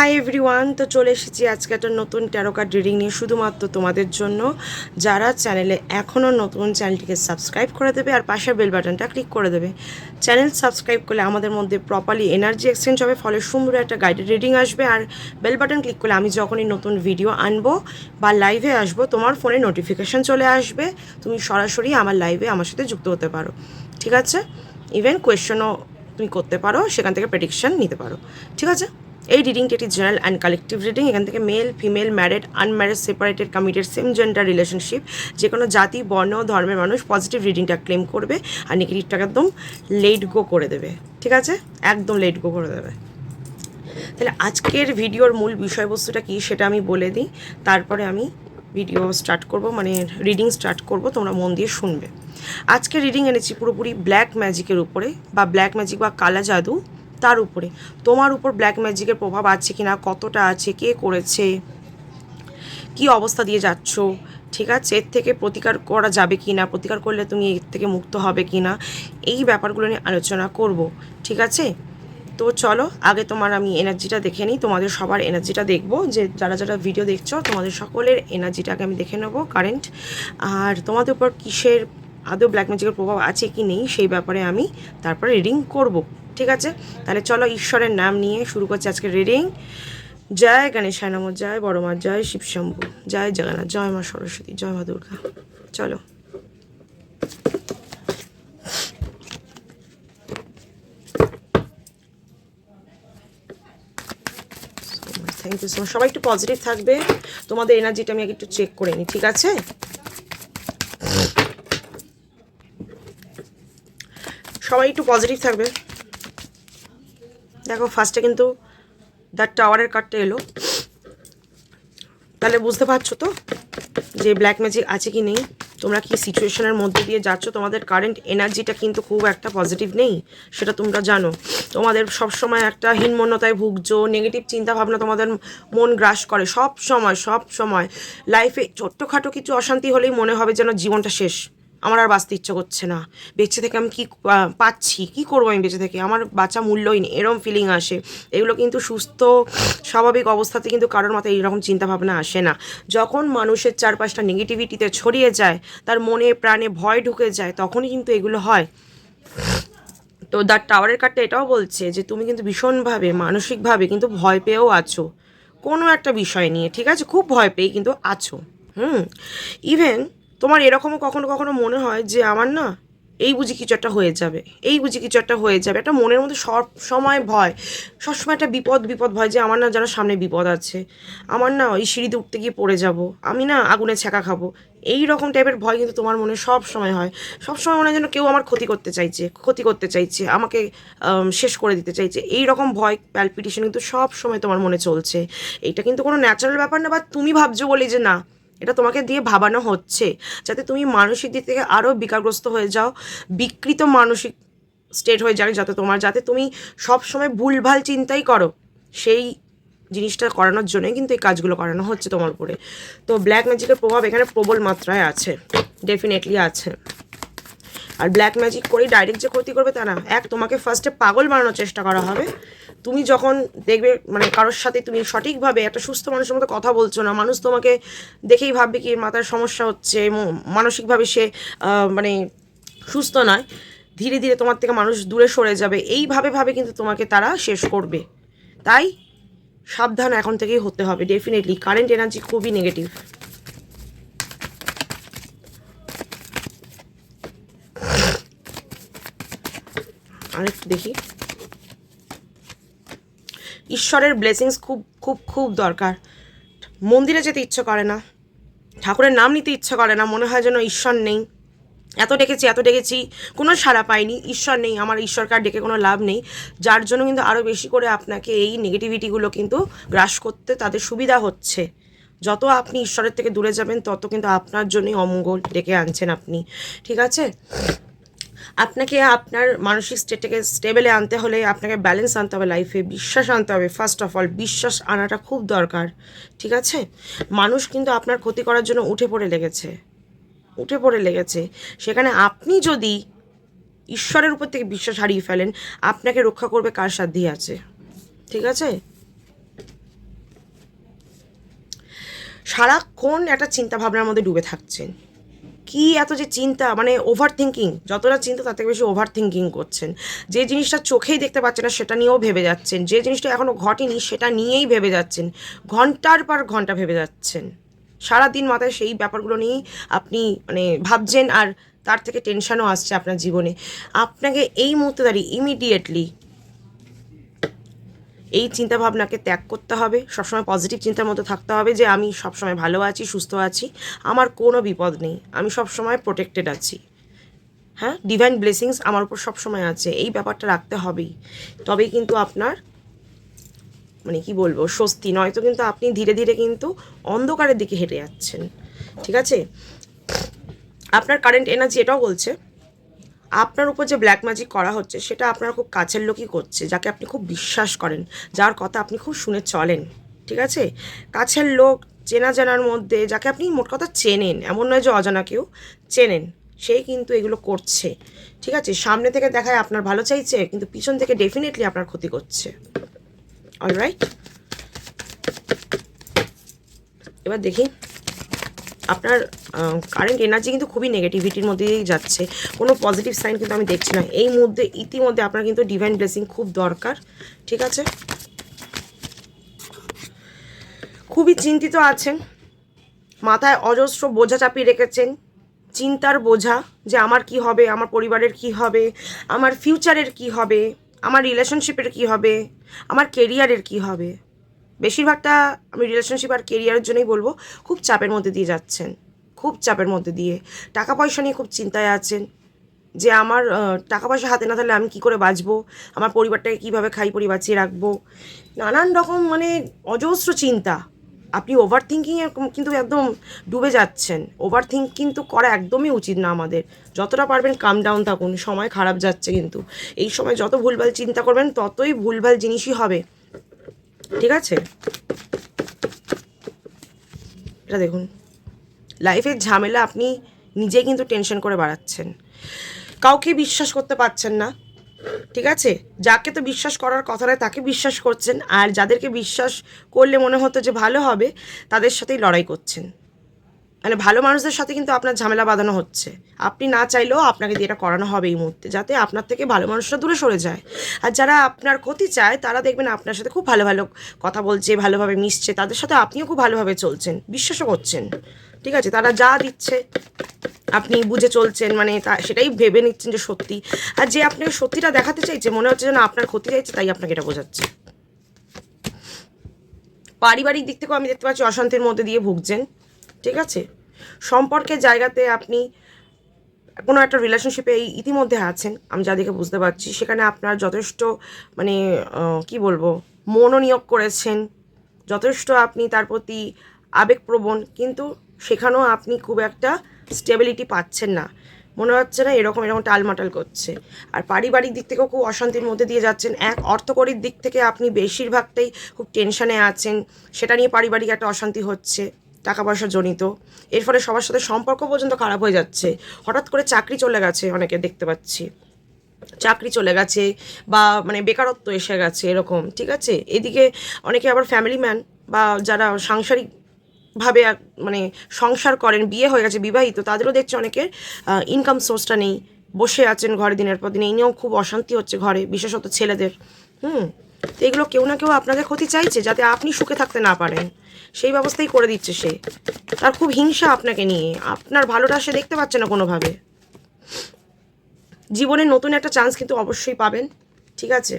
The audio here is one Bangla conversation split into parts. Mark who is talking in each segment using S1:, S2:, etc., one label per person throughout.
S1: হাই এভরিওয়ান, তো চলে এসেছি আজকে একটা নতুন ট্যারো কার্ড রিডিং নিয়ে শুধুমাত্র তোমাদের জন্য। যারা চ্যানেলে এখনও নতুন, চ্যানেলটিকে সাবস্ক্রাইব করে দেবে আর পাশের বেল বাটনটা ক্লিক করে দেবে। চ্যানেল সাবস্ক্রাইব করলে আমাদের মধ্যে প্রপারলি এনার্জি এক্সচেঞ্জ হবে, ফলে সুন্দর একটা গাইডেড রিডিং আসবে। আর বেল বাটন ক্লিক করলে আমি যখনই নতুন ভিডিও আনবো বা লাইভে আসবো, তোমার ফোনে নোটিফিকেশান চলে আসবে, তুমি সরাসরি আমার লাইভে আমার সাথে যুক্ত হতে পারো। ঠিক আছে? ইভেন কোয়েশ্চেনও তুমি করতে পারো, সেখান থেকে প্রেডিকশান নিতে পারো। ঠিক আছে? এই রিডিংটি একটি জেনারেল অ্যান্ড কালেকটিভ রিডিং। এখান থেকে male, female, married, unmarried, separated, committed, same gender relationship, যে কোনো জাতি, বর্ণ, ধর্মের মানুষ পজিটিভ রিডিংটা ক্লেম করবে আর নেগেটিভটাকে একদম লেট গো করে দেবে। ঠিক আছে? একদম লেট গো করে দেবে। তাহলে আজকের ভিডিওর মূল বিষয়বস্তুটা কী সেটা আমি বলে দিই, তারপরে আমি ভিডিও স্টার্ট করব, মানে রিডিং স্টার্ট করব। তোমরা মন দিয়ে শুনবে। আজকে রিডিং এনেছি পুরোপুরি ব্ল্যাক ম্যাজিকের উপরে, বা ব্ল্যাক ম্যাজিক বা কালা জাদু, তার উপরে। তোমার উপর ব্ল্যাক ম্যাজিকের প্রভাব আছে কি না, কতটা আছে, কে করেছে, কি অবস্থা দিয়ে যাচ্ছ, ঠিক আছে, এর থেকে প্রতিকার করা যাবে কি না, প্রতিকার করলে তুমি এর থেকে মুক্ত হবে কি না, এই ব্যাপারগুলো নিয়ে আলোচনা করব। ঠিক আছে? তো চলো আগে তোমার আমি এনার্জিটা দেখে নিই, তোমাদের সবার এনার্জিটা দেখবো, যে যারা যারা ভিডিও দেখছো তোমাদের সকলের এনার্জিটাকে আমি দেখে নেবো কারেন্ট। আর তোমাদের উপর কিসের আদৌ ব্ল্যাক ম্যাজিকের প্রভাব আছে কি নেই সেই ব্যাপারে আমি তারপরে রিডিং করব। ঠিক আছে? তাহলে চলো ঈশ্বরের নাম নিয়ে শুরু করছি আজকে রিডিং। জয় গণেশায় নমঃ, জয় বড় মা, জয় শিবশম্ভু, জয় জগন্নাথ, জয় মা সরস্বতী, জয় মা দুর্গা। চলো। Thank you so much. সবাই একটু পজিটিভ থাকবে, তোমাদের এনার্জিটা আমি একটু চেক করে নিই। ঠিক আছে? সবাই একটু পজিটিভ থাকবে। দেখো ফার্স্টে কিন্তু দ্য টাওয়ারের কার্ডটা এলো, তাহলে বুঝতে পারছো তো যে ব্ল্যাক ম্যাজিক আছে কি নেই, তোমরা কি সিচুয়েশনের মধ্যে দিয়ে যাচ্ছ। তোমাদের কারেন্ট এনার্জিটা কিন্তু খুব একটা পজিটিভ নেই, সেটা তোমরা জানো। তোমাদের সবসময় একটা হীনমন্যতায় ভুগছো, নেগেটিভ চিন্তাভাবনা তোমাদের মন গ্রাস করে সব সময়। লাইফে ছোট্টখাটো কিছু অশান্তি হলেই মনে হবে যেন জীবনটা শেষ, আমার আর বাঁচতে ইচ্ছে করছে না, বেঁচে থেকে আমি কী পাচ্ছি, কী করবো আমি বেঁচে থেকে, আমার বাঁচা মূল্যই নেই, এরম ফিলিং আসে। এগুলো কিন্তু সুস্থ স্বাভাবিক অবস্থাতে কিন্তু কারোর মাথায় এইরকম চিন্তাভাবনা আসে না। যখন মানুষের চারপাশটা নেগেটিভিটিতে ছড়িয়ে যায়, তার মনে প্রাণে ভয় ঢুকে যায়, তখনই কিন্তু এগুলো হয়। তো দ্য টাওয়ারের কার্ডটা এটাও বলছে যে তুমি কিন্তু ভীষণভাবে মানসিকভাবে কিন্তু ভয় পেয়েও আছো কোনো একটা বিষয় নিয়ে। ঠিক আছে? খুব ভয় পেয়ে কিন্তু আছো। ইভেন তোমার এরকমও কখনো কখনো মনে হয় যে আমার না এই বুঝি কিছু একটা হয়ে যাবে, একটা মনের মধ্যে সব সময় ভয়, সবসময় একটা বিপদ ভয়, যে আমার না যেন সামনে বিপদ আছে, আমার না ওই সিঁড়িতে উঠতে গিয়ে পড়ে যাব, আমি না আগুনে ছ্যাঁকা খাবো, এই রকম টাইপের ভয় কিন্তু তোমার মনে সব সময় হয়। সবসময় মনে হয় যেন কেউ আমার ক্ষতি করতে চাইছে, আমাকে শেষ করে দিতে চাইছে, এই রকম ভয় প্যালপিটেশন কিন্তু সব সময় তোমার মনে চলছে। এটা কিন্তু কোনো ন্যাচারাল ব্যাপার না, বা তুমি ভাবছো বলি যে না, এটা তোমাকে দিয়ে ভাবানো হচ্ছে যাতে তুমি মানসিক দিক থেকে আরও বিকারগ্রস্ত হয়ে যাও, বিকৃত মানসিক স্টেট হয়ে যায়, যাতে তুমি সবসময় ভুলভাল চিন্তাই করো। সেই জিনিসটা করানোর জন্যই কিন্তু এই কাজগুলো করানো হচ্ছে তোমার উপরে। তো ব্ল্যাক ম্যাজিকের প্রভাব এখানে প্রবল মাত্রায় আছে, ডেফিনেটলি আছে। আর ব্ল্যাক ম্যাজিক করেই ডাইরেক্ট যে ক্ষতি করবে তা না। তোমাকে ফার্স্টে পাগল বানানোর চেষ্টা করা হবে। তুমি যখন দেখবে মানে কারোর সাথে তুমি সঠিকভাবে একটা সুস্থ মানুষের মতো কথা বলছো না, মানুষ তোমাকে দেখেই ভাববে কি মাথার সমস্যা হচ্ছে, মানসিকভাবে সে মানে সুস্থ নয়, ধীরে ধীরে তোমার থেকে মানুষ দূরে সরে যাবে, এইভাবে কিন্তু তোমাকে তারা শেষ করবে। তাই সাবধান এখন থেকেই হতে হবে ডেফিনেটলি। কারেন্ট এনার্জি খুবই নেগেটিভ। আরেকটু দেখি। ঈশ্বরের ব্লেসিংস খুব খুব খুব দরকার। মন্দিরে যেতে ইচ্ছে করে না, ঠাকুরের নাম নিতে ইচ্ছে করে না, মনে হয় যেন ঈশ্বর নেই। এত ডেকেছি কোনো সাড়া পাইনি, ঈশ্বর নেই, আমার ঈশ্বরকে আর ডেকে কোনো লাভ নেই। যার জন্য কিন্তু আরও বেশি করে আপনাকে এই নেগেটিভিটিগুলো কিন্তু গ্রাস করতে তাদের সুবিধা হচ্ছে। যত আপনি ঈশ্বরের থেকে দূরে যাবেন তত কিন্তু আপনার জন্যই অমঙ্গল ডেকে আনছেন আপনি। ঠিক আছে? আপনাকে আপনার মানসিক স্টেটটাকে স্টেবেলে আনতে হলে আপনাকে ব্যালেন্স আনতে হবে লাইফে, বিশ্বাস আনতে হবে। ফার্স্ট অফ অল বিশ্বাস আনাটা খুব দরকার। ঠিক আছে? মানুষ কিন্তু আপনার ক্ষতি করার জন্য উঠে পড়ে লেগেছে। সেখানে আপনি যদি ঈশ্বরের উপর থেকে বিশ্বাস হারিয়ে ফেলেন, আপনাকে রক্ষা করবে কার সাধ্যই আছে। ঠিক আছে? সারাক্ষণ একটা চিন্তা ভাবনার মধ্যে ডুবে থাকছেন। কি এত যে চিন্তা, মানে ওভার থিঙ্কিং, যতটা চিন্তা তার থেকে বেশি ওভার থিঙ্কিং করছেন। যে জিনিসটা চোখেই দেখতে পাচ্ছেন না সেটা নিয়েও ভেবে যাচ্ছেন, যে জিনিসটা এখনও ঘটেনি সেটা নিয়েই ভেবে যাচ্ছেন, ঘন্টার পর ঘন্টা ভেবে যাচ্ছেন। সারাদিন মাথায় সেই ব্যাপারগুলো নিয়েই আপনি মানে ভাবছেন, আর তার থেকে টেনশনও আসছে আপনার জীবনে। আপনাকে এই মুহূর্তে দাঁড়িয়ে ইমিডিয়েটলি এই চিন্তাভাবনাকে ত্যাগ করতে হবে। সবসময় পজিটিভ চিন্তার মধ্যে থাকতে হবে যে আমি সবসময় ভালো আছি, সুস্থ আছি, আমার কোনো বিপদ নেই, আমি সবসময় প্রোটেক্টেড আছি। হ্যাঁ, ডিভাইন ব্লেসিংস আমার উপর সবসময় আছে, এই ব্যাপারটা রাখতে হবেই। তবেই কিন্তু আপনার মানে কি বলবো স্বস্তি, নয়তো কিন্তু আপনি ধীরে ধীরে কিন্তু অন্ধকারের দিকে হেঁটে যাচ্ছেন। ঠিক আছে, আপনার কারেন্ট এনার্জি এটাও বলছে আপনার উপর যে ব্ল্যাক ম্যাজিক করা হচ্ছে সেটা আপনার খুব কাছের লোকই করছে, যাকে আপনি খুব বিশ্বাস করেন, যার কথা আপনি খুব শুনে চলেন। ঠিক আছে, কাছের লোক, চেনা জানার মধ্যে যাকে আপনি মোট কথা চেনেন, এমন নয় যে অজানা কেউ, চেনেন, সেই কিন্তু এগুলো করছে। ঠিক আছে, সামনে থেকে দেখায় আপনার ভালো চাইছে, কিন্তু পিছন থেকে ডেফিনেটলি আপনার ক্ষতি করছে। অলরাইট, এবার দেখি আপনার কারেন্ট এনার্জি কিন্তু খুবই নেগেটিভিটির মধ্যে দিয়েই যাচ্ছে, কোনো পজিটিভ সাইন কিন্তু আমি দেখছি না এই মুহূর্তে। ইতিমধ্যে আপনার কিন্তু ডিভাইন ব্লেসিং খুব দরকার। ঠিক আছে, খুবই চিন্তিত আছেন, মাথায় অজস্র বোঝা চাপিয়ে রেখেছেন, চিন্তার বোঝা যে আমার কি হবে, আমার পরিবারের কি হবে, আমার ফিউচারের কি হবে, আমার রিলেশনশিপের কি হবে, আমার কেরিয়ারের কি হবে। বেশিরভাগটা আমি রিলেশনশিপ আর কেরিয়ারের জন্যই বলবো, খুব চাপের মধ্যে দিয়ে যাচ্ছেন, খুব চাপের মধ্যে দিয়ে। টাকা পয়সা নিয়ে খুব চিন্তায় আছেন যে আমার টাকা পয়সা হাতে না থাকলে আমি কী করে বাঁচবো, আমার পরিবারটাকে কীভাবে খাই পরি বাঁচিয়ে রাখবো, নানান রকম মানে অজস্র চিন্তা। আপনি ওভার থিঙ্কিংয়ে কিন্তু একদম ডুবে যাচ্ছেন। ওভার থিঙ্ক কিন্তু করা একদমই উচিত না আমাদের। যতটা পারবেন কাম ডাউন থাকুন, সময় খারাপ যাচ্ছে কিন্তু এই সময় যত ভুলভাল চিন্তা করবেন ততই ভুলভাল জিনিসই হবে। ঠিক আছে, এটা দেখুন, লাইফের ঝামেলা আপনি নিজেই কিন্তু টেনশন করে বাড়াচ্ছেন, কাউকে বিশ্বাস করতে পারছেন না। ঠিক আছে, যাকে তো বিশ্বাস করার কথা নয় তাকে বিশ্বাস করছেন, আর যাদেরকে বিশ্বাস করলে মনে হতো যে ভালো হবে তাদের সাথেই লড়াই করছেন। মানে ভালো মানুষদের সাথে কিন্তু আপনার ঝামেলা বাঁধানো হচ্ছে, আপনি না চাইলেও আপনাকে দিয়ে এটা করানো হবে এই মুহূর্তে, যাতে আপনার থেকে ভালো মানুষরা দূরে সরে যায়। আর যারা আপনার ক্ষতি চায় তারা দেখবেন আপনার সাথে খুব ভালো ভালো কথা বলছে, ভালোভাবে মিশছে, তাদের সাথে আপনিও খুব ভালোভাবে চলছেন, বিশ্বাসও করছেন। ঠিক আছে, তারা যা দিচ্ছে আপনি বুঝে চলছেন, মানে তা সেটাই ভেবে নিচ্ছেন যে সত্যি। আর যে আপনাকে সত্যিটা দেখাতে চাইছে মনে হচ্ছে যেন আপনার ক্ষতি চাইছে, তাই আপনাকে এটা বোঝাচ্ছে। পারিবারিক দিক থেকেও আমি দেখতে পাচ্ছি অশান্তির মধ্যে দিয়ে ভুগছেন। ঠিক আছে, সম্পর্কের জায়গাতে আপনি কোনো একটা রিলেশনশিপে ইতিমধ্যে আছেন, আমি যা দেখে বুঝতে পারছি, সেখানে আপনার যথেষ্ট মানে কি বলবো মনোনিয়োগ করেছেন, যথেষ্ট আপনি তার প্রতি আবেগপ্রবণ, কিন্তু সেখানেও আপনি খুব একটা স্টেবিলিটি পাচ্ছেন না, মনে হচ্ছে না এরকম টালমাটাল করছে। আর পারিবারিক দিক থেকেও খুব অশান্তির মধ্যে দিয়ে যাচ্ছেন। অর্থকরীর দিক থেকে আপনি বেশিরভাগটাই খুব টেনশনে আছেন, সেটা নিয়ে পারিবারিক একটা অশান্তি হচ্ছে, টাকা পয়সা জনিত। এর ফলে সবার সাথে সম্পর্ক পর্যন্ত খারাপ হয়ে যাচ্ছে। হঠাৎ করে চাকরি চলে গেছে, অনেকে দেখতে পাচ্ছি চাকরি চলে গেছে, বা মানে বেকারত্ব এসে গেছে এরকম। ঠিক আছে, এদিকে অনেকে আবার ফ্যামিলি ম্যান বা যারা সাংসারিকভাবে মানে সংসার করেন, বিয়ে হয়ে গেছে, বিবাহিত, তাদেরও দেখছে অনেকের ইনকাম সোর্সটা নেই, বসে আছেন ঘরে দিনের পর দিন, এই নিয়েও খুব অশান্তি হচ্ছে ঘরে, বিশেষত ছেলেদের। তো এগুলো কেউ না কেউ আপনাদের ক্ষতি চাইছে, যাতে আপনি সুখে থাকতে না পারেন, সেই ব্যবস্থাই করে দিচ্ছে সে। তার খুব হিংসা আপনাকে নিয়ে, আপনার ভালোটা সে দেখতে পাচ্ছে না কোনোভাবে। জীবনে নতুন একটা চান্স কিন্তু অবশ্যই পাবেন। ঠিক আছে,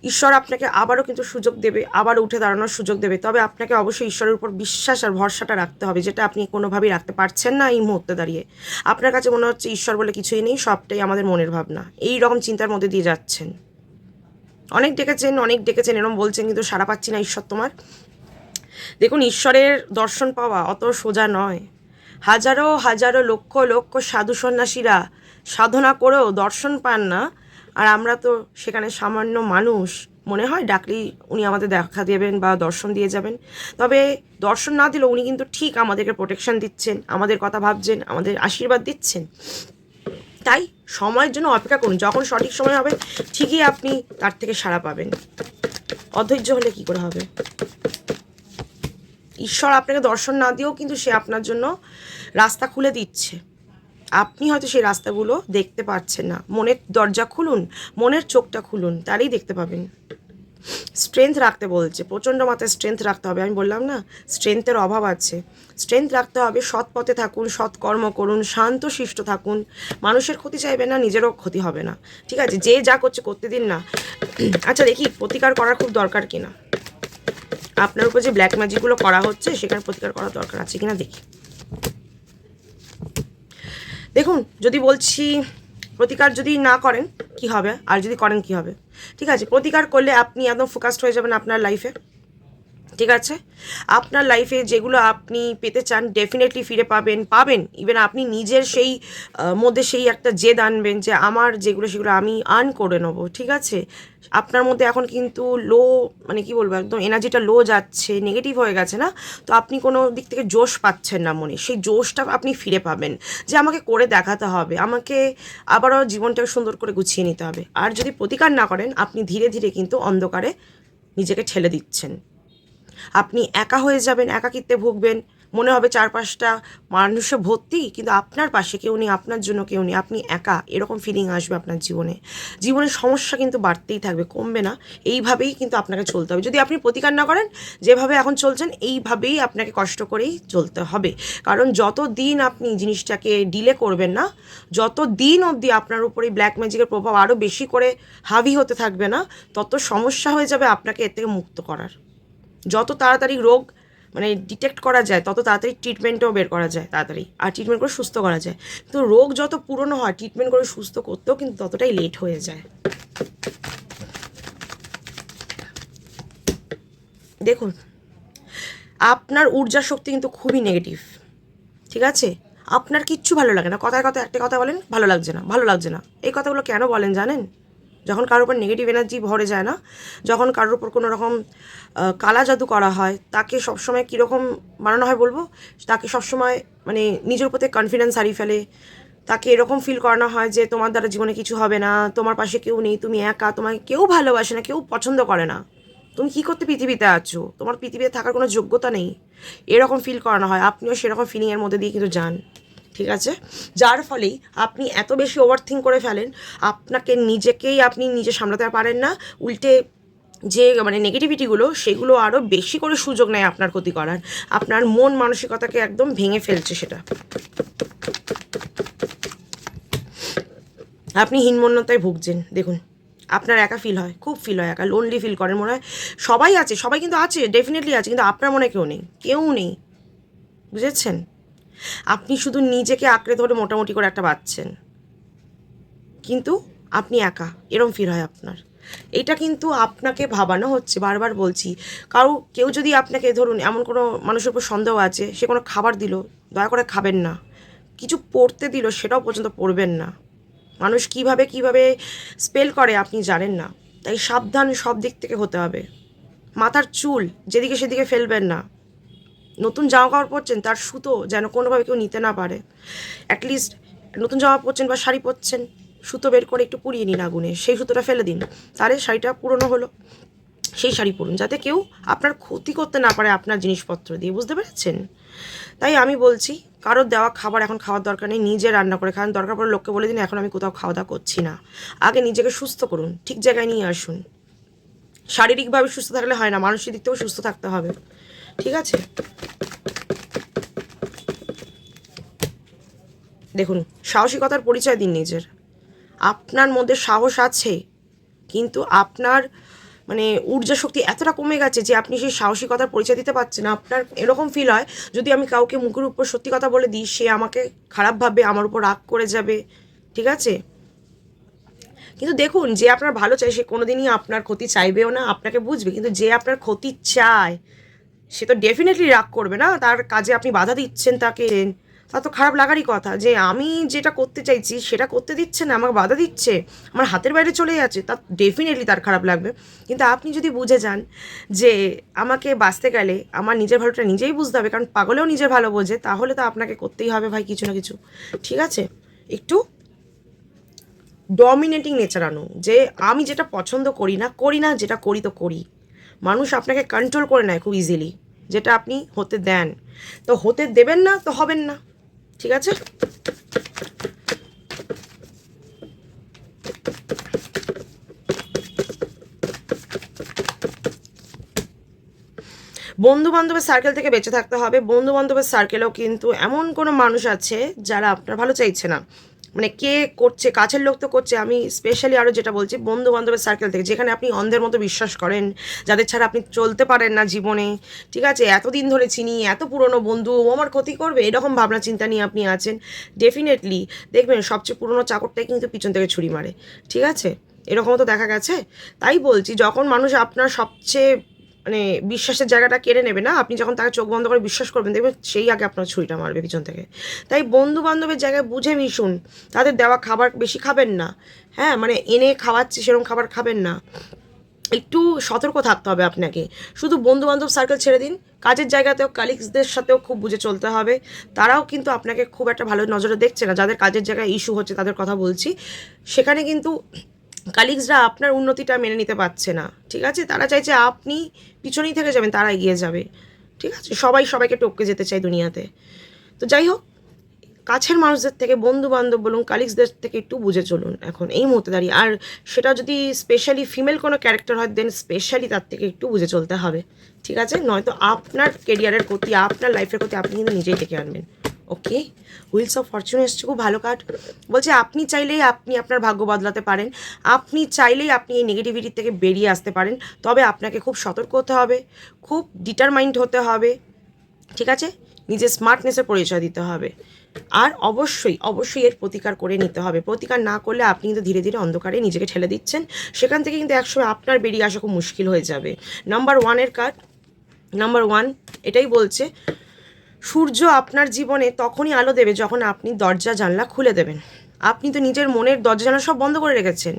S1: ঈশ্বর আপনাকে আবারও কিন্তু সুযোগ দেবে, আবার উঠে দাঁড়ানোর সুযোগ দেবে, তবে আপনাকে অবশ্যই ঈশ্বরের উপর বিশ্বাস আর ভরসাটা রাখতে হবে, যেটা আপনি কোনোভাবেই রাখতে পারছেন না এই মুহূর্তে দাঁড়িয়ে। আপনার কাছে মনে হচ্ছে ঈশ্বর বলে কিছুই নেই, সবটাই আমাদের মনের ভাবনা, এই রকম চিন্তার মধ্যে দিয়ে যাচ্ছেন। অনেক ডেকেছেন এরকম বলছেন, কিন্তু সাড়া পাচ্ছি না ঈশ্বর তোমার। দেখুন, ঈশ্বরের দর্শন পাওয়া অত সোজা নয়। হাজারো হাজারো লক্ষ লক্ষ সাধু সন্ন্যাসীরা সাধনা করেও দর্শন পান না, আর আমরা তো সেখানে সামান্য মানুষ, মনে হয় ডাকলেই উনি আমাদের দেখা দেবেন বা দর্শন দিয়ে যাবেন। তবে দর্শন না দিলেও উনি কিন্তু ঠিক আমাদেরকে প্রোটেকশন দিচ্ছেন, আমাদের কথা ভাবছেন, আমাদের আশীর্বাদ দিচ্ছেন। তাই সময়ের জন্য অপেক্ষা করুন, যখন সঠিক সময় হবে ঠিকই আপনি তার থেকে সাড়া পাবেন। অধৈর্য হলে কি করে হবে। ঈশ্বর আপনাকে দর্শন না দিয়েও কিন্তু সে আপনার জন্য রাস্তা খুলে দিচ্ছে। আপনি হয়তো সেই রাস্তাগুলো দেখতে পাচ্ছেন না। মনের দরজা খুলুন, মনের চোখটা খুলুন, তারই দেখতে পাবেন। স্ট্রেংথ রাখতে বলছে, প্রচণ্ড মাত্রায় স্ট্রেংথ রাখতে হবে। আমি বললাম না, স্ট্রেংথের অভাব আছে। স্ট্রেংথ রাখতে হবে, সৎ পথে থাকুন, সৎ কর্ম করুন, শান্ত শিষ্ট থাকুন। মানুষের ক্ষতি চাইবে না, নিজেরও ক্ষতি হবে না। ঠিক আছে, যে যা করছে করতে দিন না। আচ্ছা দেখি প্রতিকার করার খুব দরকার কিনা, আপনার উপর যে ব্ল্যাক ম্যাজিকগুলো করা হচ্ছে সেখানে প্রতিকার করার দরকার আছে কিনা দেখি। দেখুন, যদি বলছি প্রতিকার যদি না করেন কি হবে, আর যদি করেন কি হবে। ঠিক আছে, প্রতিকার করলে আপনি একদম ফোকাসড হয়ে যাবেন আপনার লাইফে। ঠিক আছে, আপনার লাইফে যেগুলো আপনি পেতে চান ডেফিনেটলি ফিরে পাবেন। ইভেন আপনি নিজের সেই মধ্যে সেই একটা জেদ আনবেন যে আমার যেগুলো সেগুলো আমি আর্ন করে নেবো। ঠিক আছে, আপনার মধ্যে এখন কিন্তু লো, মানে কি বলবো, একদম এনার্জিটা লো যাচ্ছে, নেগেটিভ হয়ে গেছে না, তো আপনি কোনো দিক থেকে জোশ পাচ্ছেন না মনে। সেই জোশটা আপনি ফিরে পাবেন যে আমাকে করে দেখাতে হবে, আমাকে আবারও জীবনটাকে সুন্দর করে গুছিয়ে নিতে হবে। আর যদি প্রতিকার না করেন, আপনি ধীরে ধীরে কিন্তু অন্ধকারে নিজেকে ঠেলে দিচ্ছেন। আপনি একা হয়ে যাবেন, একাকিত্বে ভুগবেন, মনে হবে চারপাশটা মানুষে ভর্তি কিন্তু আপনার পাশে কেউ নেই, আপনার জন্য কেউ নেই, আপনি একা, এরকম ফিলিং আসবে আপনার জীবনে। জীবনের সমস্যা কিন্তু বাড়তেই থাকবে, কমবে না। এইভাবেই কিন্তু আপনাকে চলতে হবে। যদি আপনি প্রতিকার না করেন, যেভাবে এখন চলছেন এইভাবেই আপনাকে কষ্ট করেই চলতে হবে। কারণ যত দিন আপনি জিনিসটাকে ডিলে করবেন না, যত দিন অবধি আপনার উপরে ব্ল্যাক ম্যাজিকের প্রভাব আরও বেশি করে হাবি হতে থাকবে না, তত সমস্যা হয়ে যাবে আপনাকে এর থেকে মুক্ত করার। যত তাড়াতাড়ি রোগ মানে ডিটেক্ট করা যায়, তত তাড়াতাড়ি ট্রিটমেন্টও বের করা যায় তাড়াতাড়ি, আর ট্রিটমেন্ট করে সুস্থ করা যায়। কিন্তু রোগ যত পুরনো হয়, ট্রিটমেন্ট করে সুস্থ করতেও কিন্তু ততটাই লেট হয়ে যায়। দেখুন, আপনার ঊর্জা শক্তি কিন্তু খুবই নেগেটিভ। ঠিক আছে, আপনার কিচ্ছু ভালো লাগে না, কথায় কথায় একটা কথা বলেন, ভালো লাগছে না, ভালো লাগছে না। এই কথাগুলো কেন বলেন জানেন? যখন কারোর উপর নেগেটিভ এনার্জি ভরে যায় না, যখন কারোর উপর কোনো রকম কালা জাদু করা হয়, তাকে সবসময় কীরকম বানানো হয় বলবো, তাকে সবসময় মানে নিজের উপর থেকে কনফিডেন্স হারিয়ে ফেলে, তাকে এরকম ফিল করানো হয় যে তোমার দ্বারা জীবনে কিছু হবে না, তোমার পাশে কেউ নেই, তুমি একা, তোমাকে কেউ ভালোবাসে না, কেউ পছন্দ করে না, তুমি কী করতে পৃথিবীতে আছো, তোমার পৃথিবীতে থাকার কোনো যোগ্যতা নেই, এরকম ফিল করানো হয়। আপনিও সেরকম ফিলিংয়ের মধ্যে দিয়ে কিন্তু যান। ঠিক আছে, যার ফলেই আপনি এত বেশি ওভারথিঙ্ক করে ফেলেন, আপনাকে নিজেকেই আপনি নিজে সামলাতে পারেন না, উল্টে যে মানে নেগেটিভিটিগুলো সেগুলো আরও বেশি করে সুযোগ নেয় আপনার ক্ষতি করার। আপনার মন মানসিকতাকে একদম ভেঙে ফেলছে সেটা। আপনি হীনমন্যতায় ভুগছেন। দেখুন, আপনার একা ফিল হয়, খুব ফিল হয়, একা লোনলি ফিল করেন, মনে হয় সবাই আছে, সবাই কিন্তু আছে, ডেফিনেটলি আছে, কিন্তু আপনার মনে কেউ নেই, কেউ নেই, বুঝেছেন? আপনি শুধু নিজেকে আঁকড়ে ধরে মোটামুটি করে একটা বাঁচছেন, কিন্তু আপনি একা, এরম ফিল হয় আপনার। এইটা কিন্তু আপনাকে ভাবানো হচ্ছে, বারবার বলছি। কেউ যদি আপনাকে, ধরুন এমন কোনো মানুষের উপর সন্দেহ আছে, সে কোনো খাবার দিল, দয়া করে খাবেন না। কিছু পড়তে দিল, সেটাও পর্যন্ত পড়বেন না। মানুষ কিভাবে স্পেল করে আপনি জানেন না, তাই সাবধান সব দিক থেকে হতে হবে। মাথার চুল যেদিকে সেদিকে ফেলবেন না। নতুন জামা কাপড় পরছেন, তার সুতো যেন কোনোভাবে কেউ নিতে না পারে। অ্যাটলিস্ট নতুন জামা পরছেন বা শাড়ি পরছেন, সুতো বের করে একটু পুড়িয়ে নিন আগুনে, সেই সুতোটা ফেলে দিন, তাহলে শাড়িটা পুরনো হলো। সেই শাড়ি পরুন, যাতে কেউ আপনার ক্ষতি করতে না পারে আপনার জিনিসপত্র দিয়ে, বুঝতে পেরেছেন? তাই আমি বলছি, কারোর দেওয়া খাবার এখন খাওয়ার দরকার নেই, নিজে রান্না করে খান। দরকার পড়ে লোককে বলে দিন এখন আমি কোথাও খাওয়া দাওয়া করছি না। আগে নিজেকে সুস্থ করুন, ঠিক জায়গায় নিয়ে আসুন। শারীরিকভাবে সুস্থ থাকলে হয় না, মানসিক দিক থেকেও সুস্থ থাকতে হবে। ঠিক আছে, দেখুন, সাহসিকতার পরিচয় দিন নিজের। আপনার মধ্যে সাহস আছে, কিন্তু আপনার মানে ঊর্জা শক্তি এতটা কমে গেছে যে আপনি সেই সাহসিকতার পরিচয় দিতে পারছেন না। আপনার এরকম ফিল হয়, যদি আমি কাউকে মুখের উপর সত্যি কথা বলে দিই, সে আমাকে খারাপ ভাববে, আমার উপর রাগ করে যাবে। ঠিক আছে, কিন্তু দেখুন, যে আপনার ভালো চায় সে কোনোদিনই আপনার ক্ষতি চাইবেও না, আপনাকে বুঝবে। কিন্তু যে আপনার ক্ষতি চায় সে তো ডেফিনেটলি রাগ করবে না, তার কাজে আপনি বাধা দিচ্ছেন তাকে, তা তো খারাপ লাগারই কথা। যে আমি যেটা করতে চাইছি সেটা করতে দিচ্ছে না, আমাকে বাধা দিচ্ছে, আমার হাতের বাইরে চলে যাচ্ছে, তা ডেফিনেটলি তার খারাপ লাগবে। কিন্তু আপনি যদি বুঝে যান যে আমাকে বাঁচতে গেলে আমার নিজের ভালোটা নিজেই বুঝতে হবে, কারণ পাগলেও নিজের ভালো বোঝে, তাহলে তো আপনাকে করতেই হবে ভাই কিছু না কিছু। ঠিক আছে, একটু ডমিনেটিং নেচার আনো, যে আমি যেটা পছন্দ করি না, যেটা করি তো করি। মানুষ আপনাকে কন্ট্রোল করে নেয় খুব ইজিলি, যেটা আপনি হতে দেন। তো হতে দেবেন না তো হবেন না, ঠিক আছে? বন্ধু বান্ধবের সার্কেল থেকে বেঁচে থাকতে হবে। বন্ধু বান্ধবের সার্কেলেও কিন্তু এমন কোনো মানুষ আছে যারা আপনার ভালো চাইছে না। মানে কে করছে, কাছের লোক তো করছে, আমি স্পেশালি আরও যেটা বলছি বন্ধু বান্ধবের সার্কেল থেকে, যেখানে আপনি অন্ধের মতো বিশ্বাস করেন, যাদের ছাড়া আপনি চলতে পারেন না জীবনে, ঠিক আছে? এতদিন ধরে চিনি, এত পুরনো বন্ধু, ও আমার ক্ষতি করবে, এরকম ভাবনা চিন্তা নিয়ে আপনি আছেন, ডেফিনেটলি দেখবেন সবচেয়ে পুরনো চাকরটাই কিন্তু পিছন থেকে ছুরি মারে, ঠিক আছে? এরকমও তো দেখা গেছে। তাই বলছি, যখন মানুষ আপনার সবচেয়ে মানে বিশ্বাসের জায়গাটা কেড়ে নেবে না, আপনি যখন তাকে চোখ বন্ধ করে বিশ্বাস করবেন, দেখবেন সেই আগে আপনার ছুরিটা মারবে পিছন থেকে। তাই বন্ধু বান্ধবের জায়গায় বুঝে মিশুন, তাদের দেওয়া খাবার বেশি খাবেন না, হ্যাঁ, মানে এনে খাওয়াচ্ছে সেরকম খাবার খাবেন না, একটু সতর্ক থাকতে হবে আপনাকে। শুধু বন্ধু বান্ধব সার্কেল ছেড়ে দিন, কাজের জায়গাতেও কালিগসদের সাথেও খুব বুঝে চলতে হবে। তারাও কিন্তু আপনাকে খুব একটা ভালো নজরে দেখছে না, যাদের কাজের জায়গায় ইস্যু হচ্ছে তাদের কথা বলছি। সেখানে কিন্তু কালিগসরা আপনার উন্নতিটা মেনে নিতে পারছে না, ঠিক আছে? তারা চাইছে আপনি পিছনেই থেকে যাবেন, তারা এগিয়ে যাবে, ঠিক আছে? সবাই সবাইকে টপকে যেতে চায় দুনিয়াতে। তো যাই হোক, কাছের মানুষদের থেকে, বন্ধু বান্ধব বলুন, কালিগসদের থেকে একটু বুঝে চলুন এখন এই মুহূর্তে দাঁড়িয়ে। আর সেটা যদি স্পেশালি ফিমেল কোনো ক্যারেক্টার হয়, দেন স্পেশালি তার থেকে একটু বুঝে চলতে হবে, ঠিক আছে? নয়তো আপনার কেরিয়ারের ক্ষতি, আপনার লাইফের ক্ষতি আপনি কিন্তু নিজেই ডেকে আনবেন। ওকে, হুইলস অফ ফরচুন এসছে, খুব ভালো কার্ড। বলছে আপনি চাইলেই আপনি আপনার ভাগ্য বদলাতে পারেন, আপনি চাইলেই আপনি এই নেগেটিভিটির থেকে বেরিয়ে আসতে পারেন। তবে আপনাকে খুব সতর্ক হতে হবে, খুব ডিটারমাইন্ড হতে হবে, ঠিক আছে? নিজের স্মার্টনেসের পরিচয় দিতে হবে। আর অবশ্যই অবশ্যই এর প্রতিকার করে নিতে হবে। প্রতিকার না করলে আপনি কিন্তু ধীরে ধীরে অন্ধকারে নিজেকে ঠেলে দিচ্ছেন। সেখান থেকে কিন্তু একসময় আপনার বেরিয়ে আসা খুব মুশকিল হয়ে যাবে। নাম্বার ওয়ানের কার্ড, নাম্বার ওয়ান এটাই বলছে, সূর্য আপনার জীবনে তখনই আলো দেবে যখন আপনি দরজা জানলা খুলে দেবেন। আপনি তো নিজের মনের দরজা জানলা সব বন্ধ করে রেখেছেন।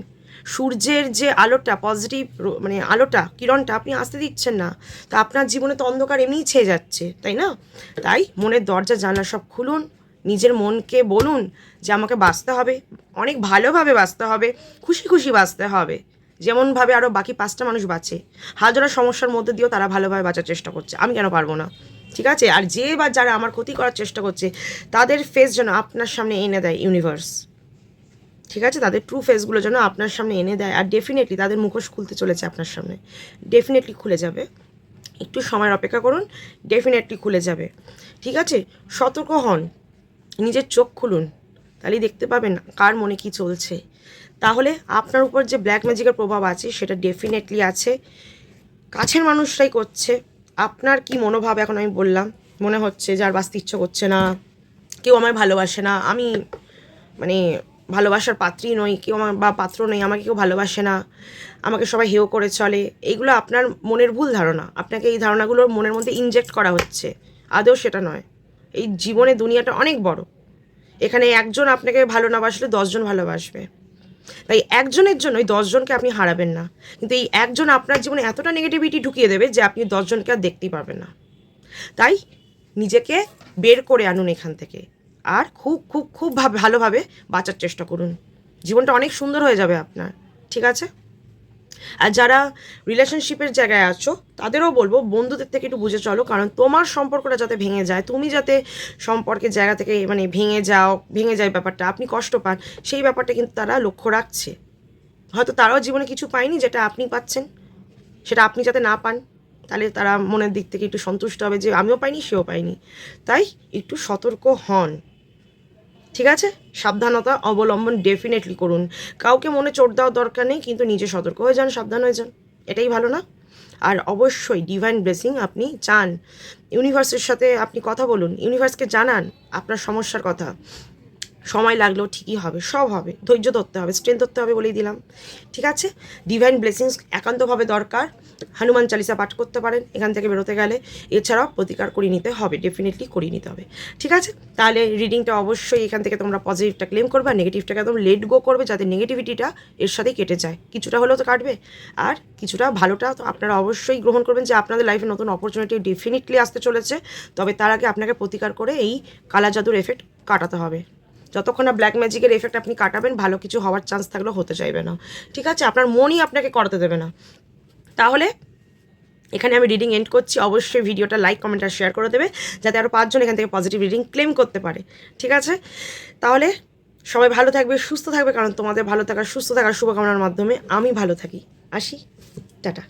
S1: সূর্যের যে আলোটা, পজিটিভ মানে আলোটা, কিরণটা আপনি আসতে দিচ্ছেন না। তা আপনার জীবনে তো অন্ধকার এমনিই ছেয়ে যাচ্ছে, তাই না? তাই মনের দরজা জানলা সব খুলুন, নিজের মনকে বলুন যে আমাকে বাঁচতে হবে, অনেক ভালোভাবে বাঁচতে হবে, খুশি খুশি বাঁচতে হবে, যেমনভাবে আরও বাকি 5টা মানুষ বাঁচে। হাজারো সমস্যার মধ্যে দিয়েও তারা ভালোভাবে বাঁচার চেষ্টা করছে, আমি কেন পারবো না? ঠিক আছে? আর যে বা যারা আমার ক্ষতি করার চেষ্টা করছে, তাদের ফেস যেন আপনার সামনে এনে দেয় ইউনিভার্স, ঠিক আছে? তাদের ট্রু ফেসগুলো যেন আপনার সামনে এনে দেয়। আর ডেফিনেটলি তাদের মুখোশ খুলতে চলেছে আপনার সামনে, ডেফিনেটলি খুলে যাবে। একটু সময়ের অপেক্ষা করুন, ডেফিনেটলি খুলে যাবে, ঠিক আছে? সতর্ক হন, নিজের চোখ খুলুন, তাহলেই দেখতে পাবেন কার মনে কি চলছে। তাহলে আপনার উপর যে ব্ল্যাক ম্যাজিকের প্রভাব আছে সেটা ডেফিনেটলি আছে, কাছের মানুষরাই করছে। আপনার কি মনোভাব এখন আমি বললাম, মনে হচ্ছে যার বাঁচতে ইচ্ছে করছে না, কেউ আমায় ভালোবাসে না, আমি মানে ভালোবাসার পাত্রী নই, কেউ আমার বা পাত্র নই, আমাকে কেউ ভালোবাসে না, আমাকে সবাই হেয় করে চলে, এইগুলো আপনার মনের ভুল ধারণা। আপনাকে এই ধারণাগুলোর মনের মধ্যে ইনজেক্ট করা হচ্ছে, আদৌ সেটা নয়। এই জীবনে দুনিয়াটা অনেক বড়, এখানে একজন আপনাকে ভালো না বাসলে 10জন ভালোবাসবে। তাই একজনের জন্য ওই 10জনকে আপনি হারাবেন না, কিন্তু এই একজন আপনার জীবনে এতটা নেগেটিভিটি ঢুকিয়ে দেবে যে আপনি 10জনকে আর দেখতেই পারবেন না। তাই নিজেকে বের করে আনুন এখান থেকে, আর খুব খুব খুব ভালোভাবে বাঁচার চেষ্টা করুন, জীবনটা অনেক সুন্দর হয়ে যাবে আপনার, ঠিক আছে? আর যারা রিলেশনশিপের জায়গায় আছো তাদেরও বলবো বন্ধুদের থেকে একটু বুঝে চলো, কারণ তোমার সম্পর্কটা যাতে ভেঙে যায়, তুমি যাতে সম্পর্কের জায়গা থেকে মানে ভেঙে যায় ব্যাপারটা, আপনি কষ্ট পান, সেই ব্যাপারটা কিন্তু তারা লক্ষ্য রাখছে। হয়তো তারাও জীবনে কিছু পায়নি যেটা আপনি পাচ্ছেন, সেটা আপনি যাতে না পান, তাহলে তারা মনের দিক থেকে একটু সন্তুষ্ট হবে যে আমিও পাইনি সেও পাইনি। তাই একটু সতর্ক হন, ঠিক আছে? সাবধানতা অবলম্বন ডেফিনেটলি করুন। কাউকে মনে চোট দেওয়ার দরকার নেই, কিন্তু নিজে সতর্ক হয়ে যান, সাবধান হয়ে যান, এটাই ভালো না? আর অবশ্যই ডিভাইন ব্লেসিং আপনি চান, ইউনিভার্সের সাথে আপনি কথা বলুন, ইউনিভার্সকে জানান আপনার সমস্যার কথা। সময় লাগলেও ঠিকই হবে, সব হবে, ধৈর্য ধরতে হবে, স্ট্রেন্থ ধরতে হবে, বলেই দিলাম, ঠিক আছে? ডিভাইন ব্লেসিংস একান্তভাবে দরকার। হনুমান চালিসা পাঠ করতে পারেন এখান থেকে বেরোতে গেলে। এছাড়াও প্রতিকার করিয়ে নিতে হবে, ডেফিনেটলি করিয়ে নিতে হবে, ঠিক আছে? তাহলে রিডিংটা অবশ্যই এখান থেকে তোমরা পজিটিভটা ক্লেম করবে, আর নেগেটিভটাকে একদম লেট গো করবে, যাতে নেগেটিভিটিটা এর সাথেই কেটে যায়। কিছুটা হলেও তো কাটবে, আর কিছুটা ভালোটা তো আপনারা অবশ্যই গ্রহণ করবেন, যে আপনাদের লাইফে নতুন অপরচুনিটি ডেফিনেটলি আসতে চলেছে। তবে তার আগে আপনাকে প্রতিকার করে এই কালা জাদুর এফেক্ট কাটাতে হবে। যতক্ষণ না ব্ল্যাক ম্যাজিকের এফেক্ট আপনি কাটাবেন, ভালো কিছু হওয়ার চান্স থাকলেও হতে চাইবে না, ঠিক আছে? আপনার মনই আপনাকে করাতে দেবে না। তাহলে এখানে আমি রিডিং এন্ড করছি। অবশ্যই ভিডিওটা লাইক, কমেন্ট আর শেয়ার করে দেবে, যাতে আরও 5 জন এখান থেকে পজিটিভ রিডিং ক্লেম করতে পারে। ঠিক আছে, তাহলে সবাই ভালো থাকবে, সুস্থ থাকবে, কারণ তোমাদের ভালো থাকার, সুস্থ থাকার শুভকামনার মাধ্যমে আমি ভালো থাকি। আসি, টাটা।